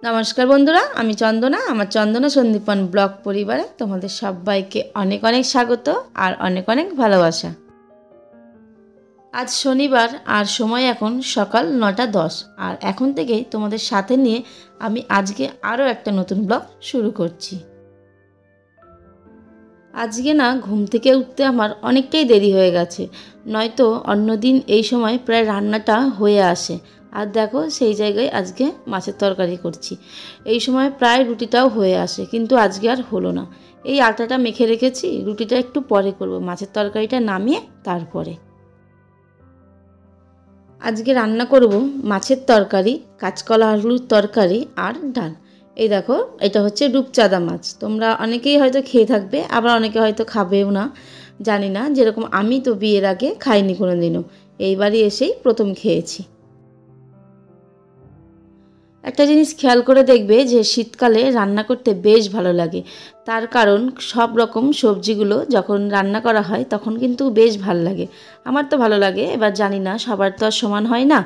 নমস্কার বন্ধুরা, আমি চন্দনা। আমার চন্দনা সন্দীপন ব্লগ পরিবারে তোমাদের সবাইকে অনেক অনেক স্বাগত আর অনেক অনেক ভালোবাসা। আজ শনিবার আর সময় এখন সকাল 9:10 আর এখন থেকেই তোমাদের সাথে নিয়ে আমি আজকে আরও একটা নতুন ব্লগ শুরু করছি। আজকে না ঘুম থেকে উঠতে আমার অনেকটাই দেরি হয়ে গেছে, নয়তো অন্যদিন এই সময় প্রায় রান্নাটা হয়ে আসে। আর দেখো সেই জায়গায় আজকে মাছের তরকারি করছি, এই সময় প্রায় রুটিটাও হয়ে আসে, কিন্তু আজকে আর হলো না। এই আটাটা মেখে রেখেছি, রুটিটা একটু পরে করব, মাছের তরকারিটা নামিয়ে তারপরে। আজকে রান্না করব মাছের তরকারি, কাঁচকলা আলুর তরকারি আর ডাল। এই দেখো, এটা হচ্ছে রূপচাঁদা মাছ। তোমরা অনেকেই হয়তো খেয়ে থাকবে, আবার অনেকে হয়তো খাবেও না, জানি না। যেরকম আমি তো বিয়ের আগে খাইনি কোনো দিনও, এইবারই এসেই প্রথম খেয়েছি। একটা জিনিস খেয়াল করে দেখবে যে শীতকালে রান্না করতে বেশ ভালো লাগে, তার কারণ সব রকম সবজিগুলো যখন রান্না করা হয় তখন কিন্তু বেশ ভালো লাগে। আমার তো ভালো লাগে, এবার জানি না সবার তো আর সমান হয় না।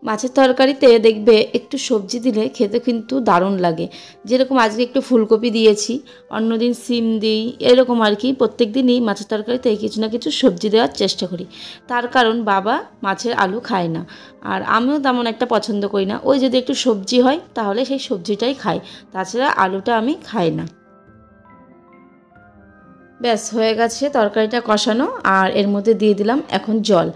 মাছের তরকারিতে দেখবে একটু সবজি দিলে খেতে কিন্তু দারুণ লাগে। যেরকম আজকে একটু ফুলকপি দিয়েছি, অন্যদিন সিম দিই, এরকম আর কি। প্রত্যেক দিনই মাছের তরকারিতে কিছু না কিছু সবজি দেওয়ার চেষ্টা করি, তার কারণ বাবা মাছের আলু খায় না, আর আমিও তেমন একটা পছন্দ করি না। ওই যদি একটু সবজি হয় তাহলে সেই সবজিটাই খাই, তাছাড়া আলুটা আমি খাই না। ব্যাস হয়ে গেছে তরকারিটা কষানো, আর এর মধ্যে দিয়ে দিলাম এখন জল।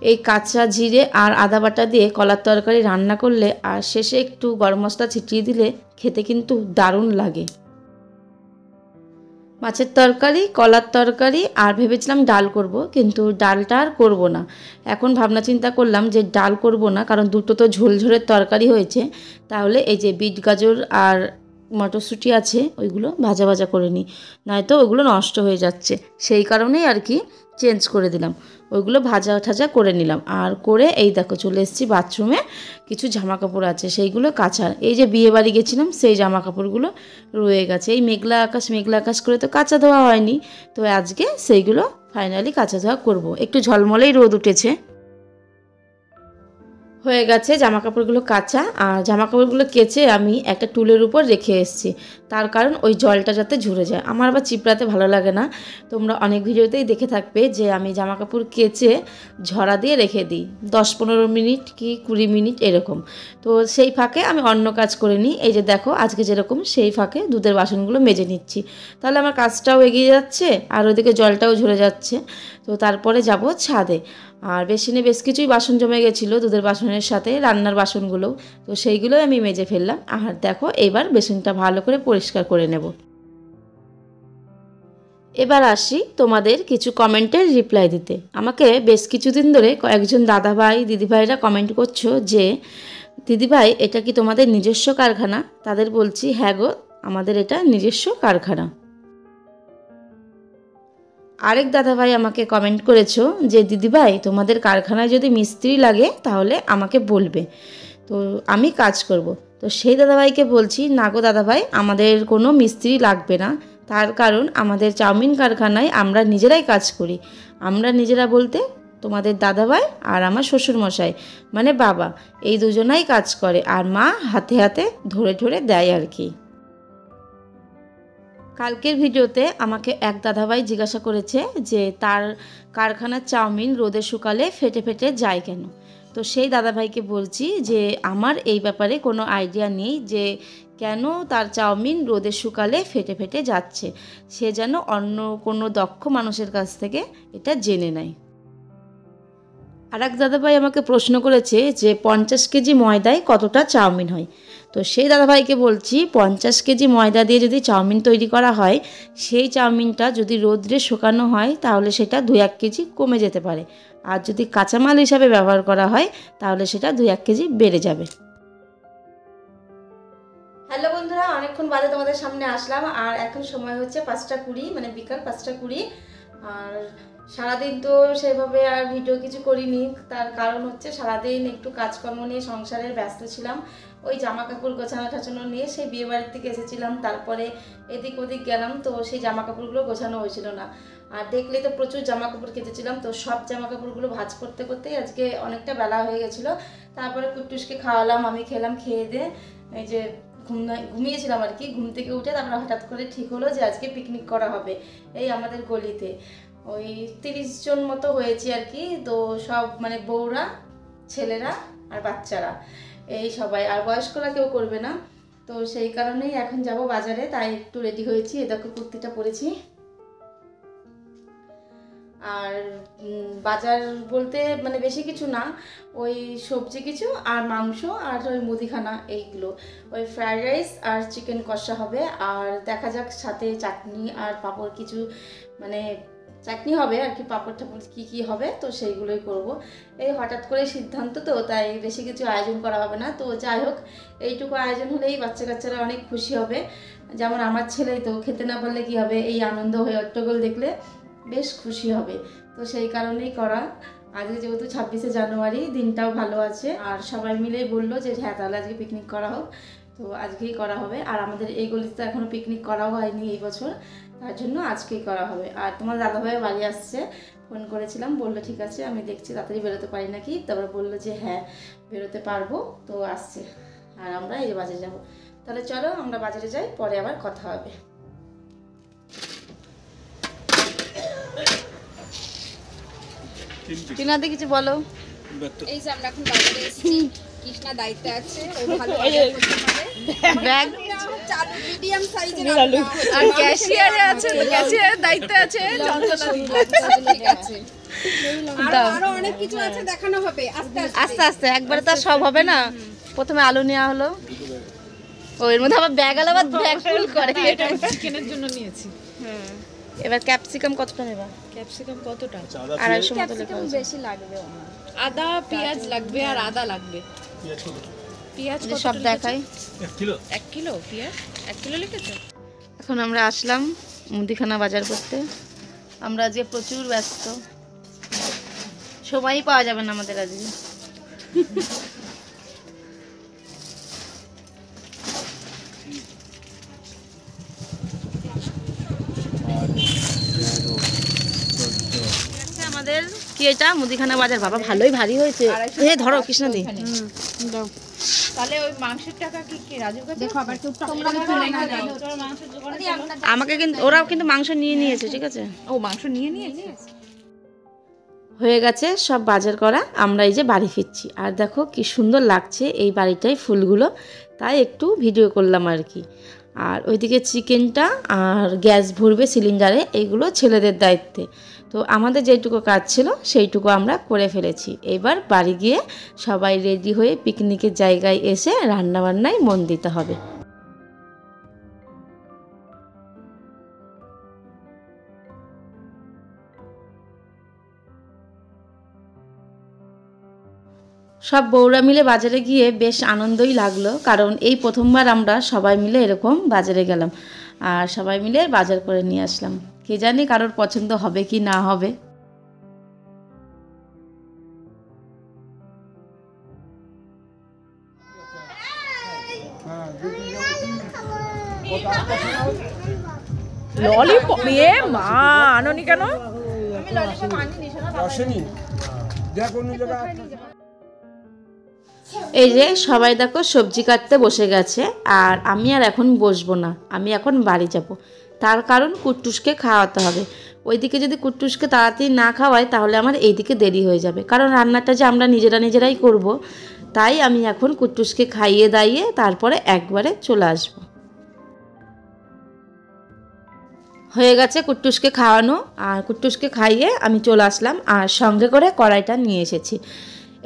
এই কাঁচা জিরে আর আদা বাটা দিয়ে কলার তরকারি রান্না করলে আর শেষে একটু গরম মশলা ছিটিয়ে দিলে খেতে কিন্তু দারুণ লাগে। মাছের তরকারি, কলার তরকারি, আর ভেবেছিলাম ডাল করব, কিন্তু ডালটা আর করবো না। এখন ভাবনা চিন্তা করলাম যে ডাল করব না, কারণ দুটো তো ঝোলঝোলের তরকারি হয়েছে। তাহলে এই যে বিট গাজর আর মটরশুঁটি আছে, ওইগুলো ভাজা ভাজা করে নিই, নয়তো ওইগুলো নষ্ট হয়ে যাচ্ছে। সেই কারণেই আর কি চেঞ্জ করে দিলাম, ওইগুলো ভাজা ঠাজা করে নিলাম। আর করে এই দেখো চলে এসেছি বাথরুমে। কিছু জামা কাপড় আছে, সেইগুলো কাচার। এই যে বিয়ে বাড়ি গেছিলাম সেই জামা কাপড়গুলো রয়ে গেছে। এই মেঘলা আকাশ করে তো কাচা ধোয়া হয়নি, তো আজকে সেইগুলো ফাইনালি কাচা ধোয়া করব। একটু ঝলমলেই রোদ উঠেছে। হয়ে গেছে জামা কাপড়গুলো কাচা, আর জামা কাপড়গুলো কেচে আমি একটা টুলের উপর রেখে এসেছি, তার কারণ ওই জলটা যাতে ঝরে যায়। আমার আবার চিপড়াতে ভালো লাগে না, তোমরা অনেক ভিডিওতেই দেখে থাকবে যে আমি জামা কাপড় কেচে ঝরা দিয়ে রেখে দিই 10-15 মিনিট কি 20 মিনিট এরকম। তো সেই ফাঁকে আমি অন্য কাজ করে নিই। এই যে দেখো আজকে যেরকম সেই ফাঁকে দুধের বাসনগুলো মেজে নিচ্ছি, তাহলে আমার কাজটাও এগিয়ে যাচ্ছে আর ওইদিকে জলটাও ঝরে যাচ্ছে। তো তারপরে যাব ছাদে। আর বেসিনে বেশ কিছুই বাসন জমে গেছিলো, দুধের বাসনের সাথে রান্নার বাসনগুলোও, তো সেইগুলোই আমি মেজে ফেললাম। আর দেখো এবার বেসিনটা ভালো করে পরিষ্কার করে নেব। এবার আসি তোমাদের কিছু কমেন্টের রিপ্লাই দিতে। আমাকে বেশ কিছুদিন ধরে কয়েকজন দাদাভাই দিদিভাইরা কমেন্ট করছো যে দিদিভাই এটা কি তোমাদের নিজস্ব কারখানা? তাদের বলছি হ্যাঁ গো, আমাদের এটা নিজস্ব কারখানা। আরেক দাদাভাই আমাকে কমেন্ট করেছো যে দিদিভাই তোমাদের কারখানায় যদি মিস্ত্রি লাগে তাহলে আমাকে বলবে, তো আমি কাজ করব। তো সেই দাদাভাইকে বলছি না গো দাদাভাই, আমাদের কোনো মিস্ত্রি লাগবে না, তার কারণ আমাদের চাউমিন কারখানায় আমরা নিজেরাই কাজ করি। আমরা নিজেরা বলতে তোমাদের দাদাভাই আর আমার শ্বশুরমশাই মানে বাবা, এই দুজনাই কাজ করে, আর মা হাতে হাতে ধরে ধরে দেয় আর কি। কালকের ভিডিওতে আমাকে এক দাদাভাই জিজ্ঞাসা করেছে যে তার কারখানার চাউমিন রোদে শুকালে ফেটে ফেটে যায় কেন। তো সেই দাদাভাইকে বলছি যে আমার এই ব্যাপারে কোনো আইডিয়া নেই যে কেন তার চাউমিন রোদে শুকালে ফেটে ফেটে যাচ্ছে, সে যেন অন্য কোনো দক্ষ মানুষের কাছ থেকে এটা জেনে নেয়। আর এক দাদাভাই আমাকে প্রশ্ন করেছে যে 50 কেজি ময়দায় কতটা চাউমিন হয়। তো সেই দাদাভাইকে বলছি 50 কেজি ময়দা দিয়ে যদি চাউমিন তৈরি করা হয়, সেই চাউমিনটা যদি রোদ্রে শুকানো হয় তাহলে সেটা 2-1 কেজি কমে যেতে পারে, আর যদি কাঁচামাল হিসাবে ব্যবহার করা হয় তাহলে সেটা 2-1 কেজি বেড়ে যাবে। হ্যালো বন্ধুরা, অনেকক্ষণ বাদে তোমাদের সামনে আসলাম, আর এখন সময় হচ্ছে 5টা 20, মানে বিকাল 5টা 20। আর সারাদিন তো সেভাবে আর ভিডিও কিছু করিনি, তার কারণ হচ্ছে সারাদিন একটু কাজকর্ম নিয়ে সংসারের ব্যস্ত ছিলাম। ওই জামা কাপড় গোছানো ঠাছানো নিয়ে সেই বিয়ে বাড়ির থেকে এসেছিলাম, তারপরে এদিক ওদিক গেলাম, তো সেই জামা কাপড়গুলো গোছানো হয়েছিল না। আর দেখলেই তো প্রচুর জামা কাপড় কেচেছিলাম, তো সব জামা কাপড়গুলো ভাঁজ করতে করতেই আজকে অনেকটা বেলা হয়ে গেছিলো। তারপরে কুট্টুসকে খাওয়ালাম, আমি খেলাম, খেয়ে দিয়ে এই যে ঘুমিয়েছিলাম আর কি। ঘুম থেকে উঠে তারপরে হঠাৎ করে ঠিক হলো যে আজকে পিকনিক করা হবে এই আমাদের গলিতে। ওই 30 জন মতো হয়েছে আর কি। তো সব মানে বউরা, ছেলেরা আর বাচ্চারা, এই সবাই, আর বয়স্করা কেউ করবে না। তো সেই কারণেই এখন যাব বাজারে, তাই একটু রেডি হয়েছি। এ দেখো কুর্তিটা পরেছি। আর বাজার বলতে মানে বেশি কিছু না, ওই সবজি কিছু আর মাংস আর ওই মুদিখানা, এইগুলো। ওই ফ্রাইড রাইস আর চিকেন কষা হবে, আর দেখা যাক সাথে চাটনি আর পাঁপড় কিছু, মানে চাটনি হবে আর কি, পাঁপড় টাপড় কী কী হবে তো সেইগুলোই করব। এই হঠাৎ করে সিদ্ধান্ত, তো তাই বেশি কিছু আয়োজন করা হবে না। তো যাই হোক, এইটুকু আয়োজন হলেই বাচ্চা কাচ্চারা অনেক খুশি হবে। যেমন আমার ছেলেই তো খেতে না পারলে কী হবে, এই আনন্দ হয়ে হট্টগোল দেখলে বেশ খুশি হবে। তো সেই কারণেই করা। আজকে যেহেতু 26শে জানুয়ারি, দিনটাও ভালো আছে, আর সবাই মিলেই বললো যে হ্যাঁ তাহলে আজকে পিকনিক করা হোক। তো আজকেই করা হবে। আর আমাদের এই গলিতে এখনও পিকনিক করাও হয়নি এই বছর, তার জন্য আজকেই করা হবে। আর তোমার দাদাভাই বাড়ি আসছে, ফোন করেছিলাম, বললো ঠিক আছে আমি দেখছি তাড়াতাড়ি বেরোতে পারি নাকি। তারপরে বললো যে হ্যাঁ বেরোতে পারবো, তো আসছে। আর আমরা এই বাজারে যাব। তাহলে চলো আমরা বাজারে যাই, পরে আবার কথা হবে। টিনাদি কিছু বলো। এই যে আমরা এখন বাজারে এসেছি, কৃষ্ণা দায়িত্বে আছে, ও ভালো বাজার করতে পারে। ব্যাগ চালু মিডিয়াম সাইজের আর ক্যাশিয়ারে আছে, ক্যাশিয়ারের দায়িত্বে আছে চন্দনা ঠিক আছে। আরো অনেক কিছু আছে, দেখানো হবে আস্তে আস্তে, একবারে তো সব হবে না। প্রথমে আলু নেওয়া হলো, ওর মধ্যে আবার ব্যাগ আলাদা ব্যাগ ফুল করে, এটা চিকেনের জন্য নিয়েছি। হ্যাঁ, এবার ক্যাপসিকাম কতটা নেবা? ক্যাপসিকাম কতটা? 250 মতো লাগবে। বেশি লাগবে, আদা পেঁয়াজ লাগবে, আর আদা লাগবে। পেঁয়াজ সব দেখাই। 1 কিলো 1 কিলো পেঁয়াজ 1 কিলো লিখেছো। এখন আমরা আসলাম মুদিখানা বাজার করতে। আমরা আজকে প্রচুর ব্যস্ত, সময়ই পাওয়া যাবে না আমাদের আজকে। আমাদের কি এটা মুদিখানা বাজার, বাবা ভালোই ভারী হয়েছে। এ ধরো কৃষ্ণাদি, দাও। তাহলে ওই মাংসের টাকা কি রাজুর কাছে? দেখো আবার কেউ আমাকে কিন্তু ওরাও কিন্তু মাংস নিয়ে নিয়েছে, ঠিক আছে। ও মাংস নিয়ে নিয়েছে। হয়ে গেছে সব বাজার করা, আমরা এই যে বাড়ি ফিরছি। আর দেখো কি সুন্দর লাগছে এই বাড়িটায় ফুলগুলো, তাই একটু ভিডিও করলাম আর কি। আর ওইদিকে চিকেনটা আর গ্যাস ভরবে সিলিন্ডারে, এইগুলো ছেলেদের দায়িত্বে। তো আমাদের যেটুকু কাজ ছিল সেইটুকু আমরা করে ফেলেছি। এবার বাড়ি গিয়ে সবাই রেডি হয়ে পিকনিকের জায়গায় এসে রান্নাবান্নায় মন দিতে হবে। সব বউরা মিলে বাজারে গিয়ে বেশ আনন্দই লাগলো, কারণ এই প্রথমবার আমরা সবাই মিলে এরকম বাজারে গেলাম আর সবাই মিলে বাজার করে নিয়ে আসলাম। কে জানি কারোর পছন্দ হবে কি না হবে। ললিপপ এ মা আনোনি কেন? আমি ললিপপ আনিনি শোনা, আসেনি। দেখো নি জায়গা। এই যে সবাই দেখো সবজি কাটতে বসে গেছে, আর আমি আর এখন বসবো না, আমি এখন বাড়ি যাব। তার কারণ কুট্টুসকে খাওয়াতে হবে। ওইদিকে যদি কুট্টুসকে তাড়াতাড়ি না খাওয়াই তাহলে আমার এইদিকে দেরি হয়ে যাবে, কারণ রান্নাটা যে আমরা নিজেরাই করব। তাই আমি এখন কুট্টুসকে খাইয়ে দাইয়ে তারপরে একবারে চলে আসব। হয়ে গেছে কুট্টুসকে খাওয়ানো, আর কুট্টুসকে খাইয়ে আমি চলে আসলাম। আর সঙ্গে করে কড়াইটা নিয়ে এসেছি।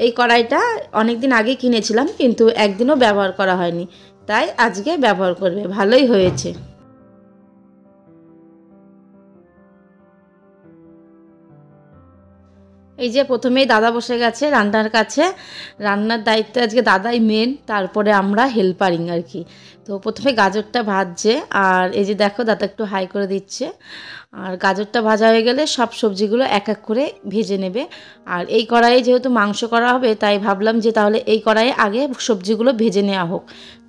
এই কড়াইটা অনেক দিন আগে কিনেছিলাম, কিন্তু একদিনও ব্যবহার করা হয়নি, তাই আজকে ব্যবহার করবে। ভালোই হয়েছে। এই যে প্রথমেই দাদা বসে গেছে রান্নার কাছে, রান্নার দায়িত্ব আজকে দাদাই মেন, তারপরে আমরা হেল্পারিং আর কি। তো প্রথমে গাজরটা ভাজছে, আর এই যে দেখো দাদা একটু হাই করে দিচ্ছে। আর গাজরটা ভাজা হয়ে গেলে সব সবজিগুলো এক এক করে ভেজে নেবে। আর এই কড়াইয়ে যেহেতু মাংস করা হবে, তাই ভাবলাম যে তাহলে এই কড়াইয়ে আগে সবজিগুলো ভেজে নেওয়া হোক,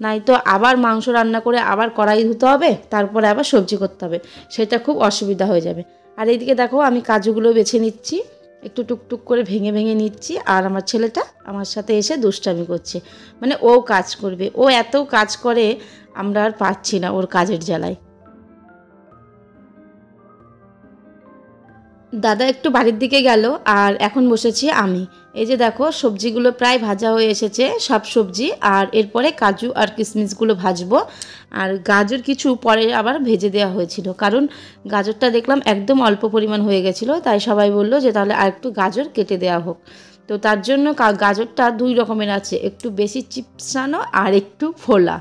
নাই তো আবার মাংস রান্না করে আবার কড়াই ধুতে হবে, তারপরে আবার সবজি করতে হবে, সেটা খুব অসুবিধা হয়ে যাবে। আর এইদিকে দেখো আমি কাজুগুলো বেছে নিচ্ছি, একটু টুকটুক করে ভেঙে ভেঙে নিচ্ছি। আর আমার ছেলেটা আমার সাথে এসে দুষ্টামি করছে, মানে ও কাজ করবে, ও এত কাজ করে আমরা আর পারছি না ওর কাজের জ্বালায়। দাদা একটু বাড়ির দিকে গেল আর এখন বসেছি আমি। এই যে দেখো সবজিগুলো প্রায় ভাজা হয়ে এসেছে, সব সবজি। আর এরপরে কাজু আর কিশমিশগুলো ভাজবো। আর গাজর কিছু পরে আবার ভেজে দেওয়া হয়েছিল, কারণ গাজরটা দেখলাম একদম অল্প পরিমাণ হয়ে গেছিলো, তাই সবাই বললো যে তাহলে আর একটু গাজর কেটে দেওয়া হোক। তো তার জন্য গাজরটা 2 রকমের আছে, একটু বেশি চিপসানো আর একটু ফোলা।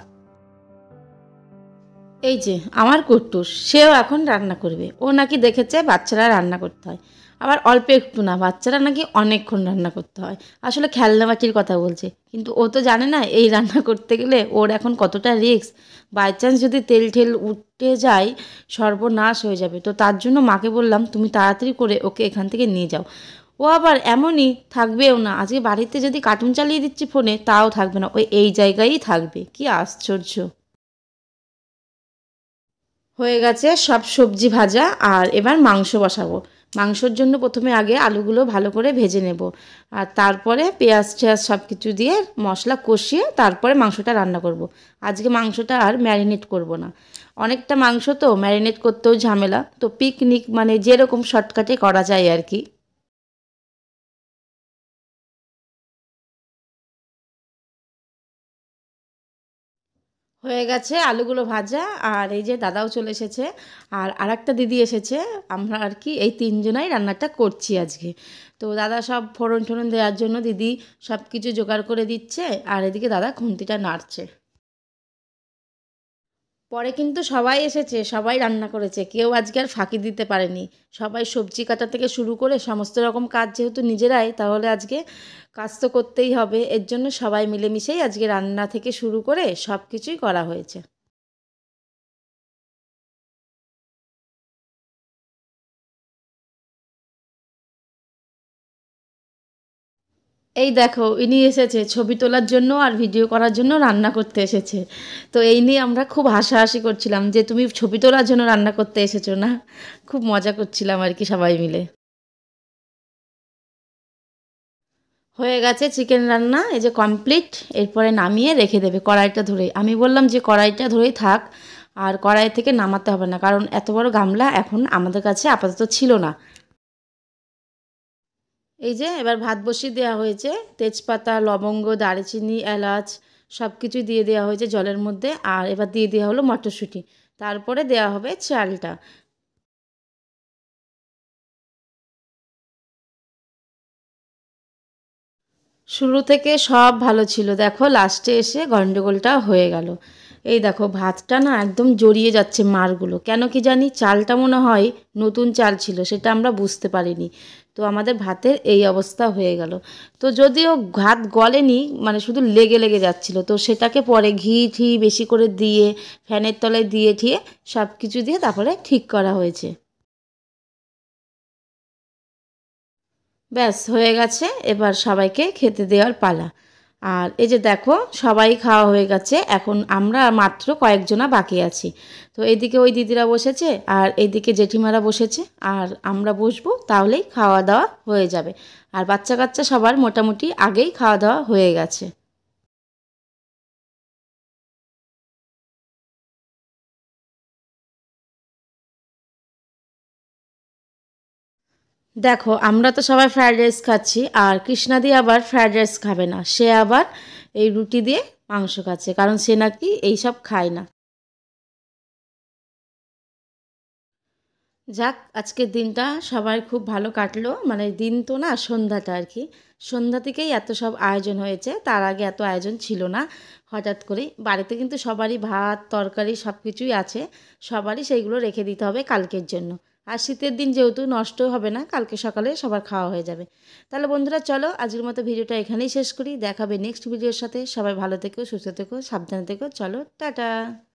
এই যে আমার কুট্টুস, সেও এখন রান্না করবে। ও নাকি দেখেছে বাচ্চারা রান্না করতে হয়, আবার অল্প একটু না, বাচ্চারা নাকি অনেকক্ষণ রান্না করতে হয়। আসলে খেলনাবাটির কথা বলছে, কিন্তু ও তো জানে না এই রান্না করতে গেলে ওর এখন কতটা রিস্ক। বাই চান্স যদি তেল ঠেল উঠে যায়, সর্বনাশ হয়ে যাবে। তো তার জন্য মাকে বললাম তুমি তাড়াতাড়ি করে ওকে এখান থেকে নিয়ে যাও। ও আবার এমনই থাকবেও না, আজকে বাড়িতে যদি কার্টুন চালিয়ে দিচ্ছি ফোনে তাও থাকবে না, ওই এই জায়গায়ই থাকবে। কি আশ্চর্য। হয়ে গেছে সব সবজি ভাজা, আর এবার মাংস বসাবো। মাংসর জন্য প্রথমে আগে আলুগুলো ভালো করে ভেজে নেব, আর তারপরে পেঁয়াজ টেয়াজ সব কিছু দিয়ে মশলা কষিয়ে তারপরে মাংসটা রান্না করব। আজকে মাংসটা আর ম্যারিনেট করব না, অনেকটা মাংস তো ম্যারিনেট করতেও ঝামেলা। তো পিকনিক মানে যেরকম শর্টকাটে করা যায় আর কি। হয়ে গেছে আলুগুলো ভাজা, আর এই যে দাদাও চলে এসেছে, আর আরেকটা দিদি এসেছে। আমরা আর কি এই 3 জনাই রান্নাটা করছি আজকে। তো দাদা সব ফোড়ন টোড়ন দেওয়ার জন্য দিদি সব কিছু জোগাড় করে দিচ্ছে, আর এদিকে দাদা খুন্তিটা নাড়ছে। পরে কিন্তু সবাই এসেছে, সবাই রান্না করেছে, কেউ আজকে আর ফাঁকি দিতে পারেনি। সবাই সবজি কাটা থেকে শুরু করে সমস্ত রকম কাজ যেহেতু নিজেরাই, তাহলে আজকে কাজ তো করতেই হবে। এর জন্য সবাই মিলেমিশেই আজকে রান্না থেকে শুরু করে সব কিছুই করা হয়েছে। এই দেখো ইনি এসেছে ছবি তোলার জন্য আর ভিডিও করার জন্য, রান্না করতে এসেছে। তো এই নিয়ে আমরা খুব হাসাহাসি করছিলাম যে তুমি ছবি তোলার জন্য রান্না করতে এসেছো না। খুব মজা করছিলাম আর কি সবাই মিলে। হয়ে গেছে চিকেন রান্না, এই যে কমপ্লিট। এরপরে নামিয়ে রেখে দেবে কড়াইটা ধরে। আমি বললাম যে কড়াইটা ধরেই থাক, আর কড়াই থেকে নামাতে হবে না, কারণ এত বড় গামলা এখন আমাদের কাছে আপাতত ছিল না। এই যে এবার ভাত বসিয়ে দেওয়া হয়েছে, তেজপাতা লবঙ্গ দারচিনি এলাচ সব কিছু দিয়ে দেওয়া হয়েছে জলের মধ্যে। আর এবার দিয়ে দেওয়া হলো মটরশুঁটি, তারপরে দেওয়া হবে চালটা। শুরু থেকে সব ভালো ছিল, দেখো লাস্টে এসে গন্ডগোলটা হয়ে গেল। এই দেখো ভাতটা না একদম জড়িয়ে যাচ্ছে মাড়গুলো, কেন কি জানি চালটা মনে হয় নতুন চাল ছিল, সেটা আমরা বুঝতে পারিনি। তো আমাদের ভাতের এই অবস্থা হয়ে গেল। তো যদিও ভাত গলেনি, মানে শুধু লেগে লেগে যাচ্ছিল, তো সেটাকে পরে ঘি ঠি বেশি করে দিয়ে ফ্যানের তলায় দিয়ে ঠিয়ে সব কিছু দিয়ে তারপরে ঠিক করা হয়েছে। ব্যাস হয়ে গেছে, এবার সবাইকে খেতে দেওয়ার পালা। আর এই যে দেখো সবাই খাওয়া হয়ে গেছে, এখন আমরা মাত্র কয়েকজনা বাকি আছি। তো এইদিকে ওই দিদিরা বসেছে, আর এইদিকে জেঠিমারা বসেছে, আর আমরা বসবো, তাহলেই খাওয়া দাওয়া হয়ে যাবে। আর বাচ্চা কাচ্চা সবার মোটামুটি আগেই খাওয়া দাওয়া হয়ে গেছে। দেখো আমরা তো সবাই ফ্রায়েড রাইস খাচ্ছি, আর কৃষ্ণাদি আবার ফ্রায়েড রাইস খাবে না, সে আবার এই রুটি দিয়ে মাংস খাচ্ছে, কারণ সে নাকি এইসব খায় না। যাক আজকের দিনটা সবার খুব ভালো কাটলো, মানে দিন তো না, সন্ধ্যাটা আর কি। সন্ধ্যা থেকেই এত সব আয়োজন হয়েছে, তার আগে এত আয়োজন ছিল না। হঠাৎ করেই বাড়িতে কিন্তু সবারই ভাত তরকারি সব কিছুই আছে, সবারই সেইগুলো রেখে দিতে হবে কালকের জন্য। আর শীতের দিন যেহেতু নষ্ট হবে না, কালকে সকালে সবার খাওয়া হয়ে যাবে। তাহলে বন্ধুরা চলো আজকের মতো ভিডিওটা এখানেই শেষ করি, দেখাবে নেক্সট ভিডিওর সাথে। সবাই ভালো থেকো সুস্থ থেকো সাবধানে থেকো, চলো টাটা।